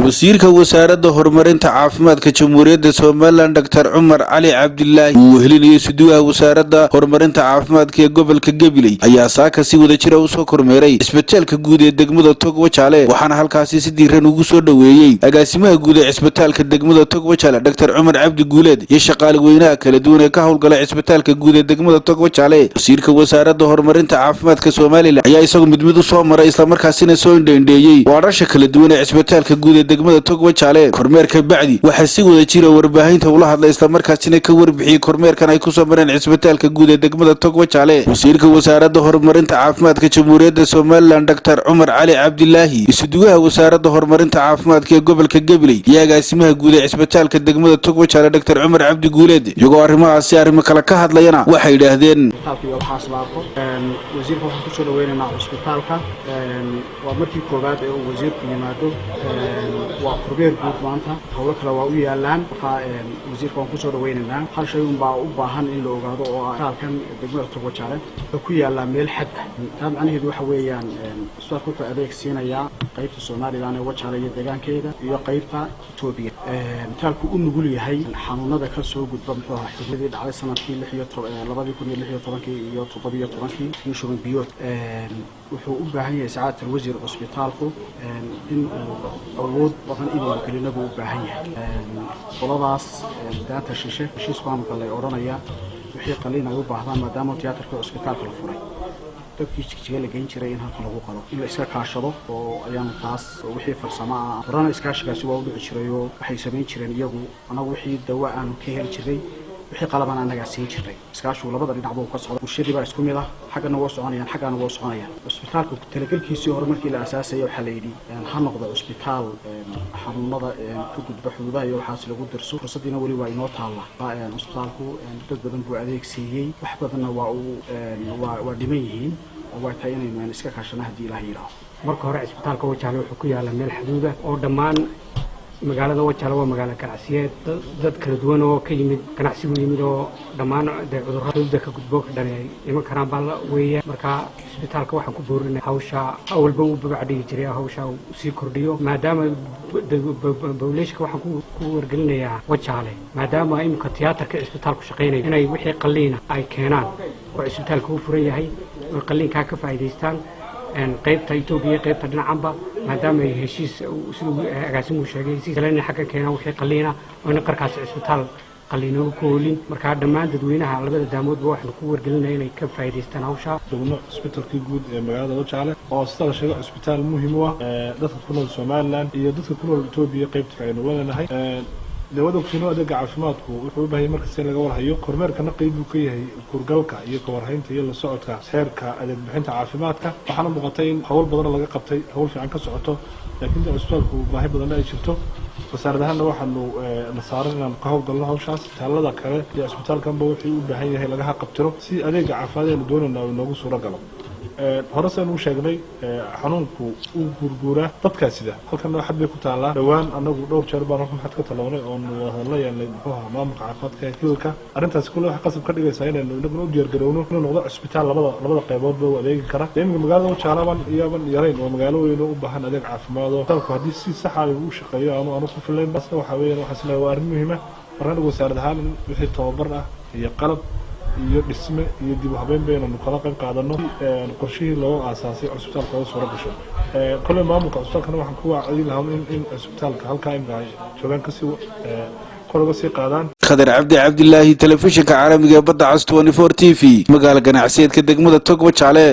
wasiirka wasaaradda horumarinta caafimaadka jamhuuriyadda Soomaaliland Dr. Cumar Cali Cabdillaahi uu helinayay suduwaha wasaaradda horumarinta caafimaadka ee gobolka Gabiley ayaa saaka si wada jir ah u soo kormeeray isbitaalka guud ee degmada Togwajale waxaana halkaasi si diiran ugu soo dhaweeyay agaasimaha guud ee isbitaalka degmada Togwajale Dr. Cumar Cabdi Guuleed iyo shaqaale weynaha kala duwan ee ka howlgala isbitaalka guud ee degmada Togwajale wasiirka wasaaradda horumarinta caafimaadka Soomaaliland ayaa isagu mid u soo maray isla markaasina soo indheeyay waarasha kala duwan ee isbitaalka guud ee degmada Togwajale kormeerka bacdi waxa si wada jir ah warbaahinta ula hadlay isla markaasina ka warbixiyay kormeerkan ay ku soo mareen isbitaalka guud ee degmada Togwajale wasiirka wasaaradda horumarinta caafimaadka jamhuuriyadda Soomaaliland Dr. Cumar Cali Cabdillaahi suduwaha wasaaradda horumarinta caafimaadka ee gobolka Gabiley iyo agaasimaha guud ee isbitaalka degmada Togwajale Dr. Cumar Cabdi Guuleed iyagoo arrimahaasi kala ka hadlayana waxay yiraahdeen wasiirka waxaan ku soo dhaweynaynaa isbitaalka waa markii koobaad ee uu wasiirku yimaado waa kormeer guud maanta hawlo kale waa u yaalaan wasiirka waan ku soo dhaweynaynaa hal shay baa u baahan in la ogaado oo isbitaalkan degmada Togwajale ku yaala meel xad taa macnaheedu waxa weeyaan isbitaalku wuxuu adeeg siinayaa qaybta Soomaaliland ee Wajale iyo deegaankeeda iyo qaybta Itoobiya isbitaalku u nugul yahay xanuunada ka soo gudba muxuu ahaa xididii dhacday sanadkii 2016 iyo 17 shuban biyood wuxuu u baahan yahay saacad wasiir isbitaalku in awood badan inuu kalinagu u baahan yahay qoladaas daata heshiis baan kale oranaya wixii qalin ay u baahdaan maadaama tiyaatarka isbitaalka la furay dadkii jigjiga la geyn jiray in halka lagu qalo in la iska kaashado oo ayaan taas wixii farsamo ah horana iskaashigaasi waa u dhici jiray oo waxay sameyn jireen iyagu anagu wixii dawa aan ka heli jiray wixii qalabaan anaga siin jiray iskaashu labada dhinac buu ka socdo bulshadii baa isku mid ah xaqana waa soconayaan xaqana waa soconayaan isbitaalka talagalkiisii hore markii la aasaasay waxa la yiri ha noqdo isbitaal xanuunada ku gudba xuduudaha iyo waxaas lagu darso fursadina wali waa inoo taala isbitaalku dad badan buu adeeg siiyay wax badanna waa dhiman yihiin waa tahay inaynu iska kaashano hadii Ilaahay yiraahdo marka hore isbitaalka Wajale wuxuu ku yaala meel xuduuda oo dhammaan magaalada Wajale waa magaalo ganacsiyeed dad kala duwan oo ka yimid ganacsigu yimid oo dhammaan cudurrada ka gudbo ka dhalay iman karaan baa weeyaa marka isbitaalka waxaan ku boorinay hawsha awalba uu babacdigi jiray hawsha si kordhiyo maadaama bawleeshka waxaan ku wargelinayaa Wajale maadaama imka tiyaatarka isbitaalku shaqeynay inay wixii qaliina ay keenaan oo isbitaalku u furan yahay oo qaliinka ka faa'iideystaan qaybta Itoobiya qaybta dhinacanba maadaama ay heshiis sidoo agaasimu sheegay si kale xagga keenaa wixii qaliina oo in qarkaas isbitaal qaliino ku hoolin marka dhammaan dadweynaha labada daamoodba waxaan ku wargelinay inay ka faa'iideystaan hawsha degmo isbitaalka guud ee magaalada Wajale oo sidoo sheego isbitaal muhiim u ah dadka ku nool Soomaaliland iyo dadka ku nool Itoobiya qaybta aynu wadaanahay dawladda ku soo adeeg caafimaadku wuxuu u baahay markasta laga warhayo kormeerkana qayb uu ka yahay kurgalka iyo ka warhaynta iyo la socodka heerka adeeg bixinta caafimaadka waxaana muuqatay in hawl badan laga qabtay hawl fiican ka socoto laakiin isbitaalku baahi badan ay jirto wasaaradahana waxaanu la saaray inaan ka howlgalno hawshaas talada kale iyo isbitaalkanba wuxuu u baahan yahay laga qabtiro si adeega caafimaad ee doonayna uu noogu suura galo hore saan u sheegnay xanuunku uu gurguura dadka sida halkan waxa bay ku taalaa dhawaan anagu dhowr jeer baan waxaad ka talawnay oo hadlayaan muxuu maamulka caafimaadka ee kilka arintaas kullu waxa qasab ka dhigaysaa inaynu u diyaar garowno inuu noqdo isbitaal labada qaybood oo adeegi kara deegaanka magaalada Wajalaban iyo yareyn oo magaalo weyn oo u baahan adeeg caafimaad oo dalku hadii si sax ah uu shaqeeyo aanu ku filayn bas waxa weeyaan waxa isla waa arrin muhiim ah marna wasaaradda wixii tababar ah iyo qalab iyo dhisme iyo dib u habeyn baynu kala qayb qaadano qorshihii loo aasaasay isbitaalka oo soo rabsho kullu maamulka isbitaalka waxaan ku wacyi lahaa in isbitaalka halka ay joogan ka sii qoroga sii qaadaan Khadar Cabdillaahi telefishinka caalamiga badda Cas 24 TV magaala ganacsiyeedka degmada Togwajale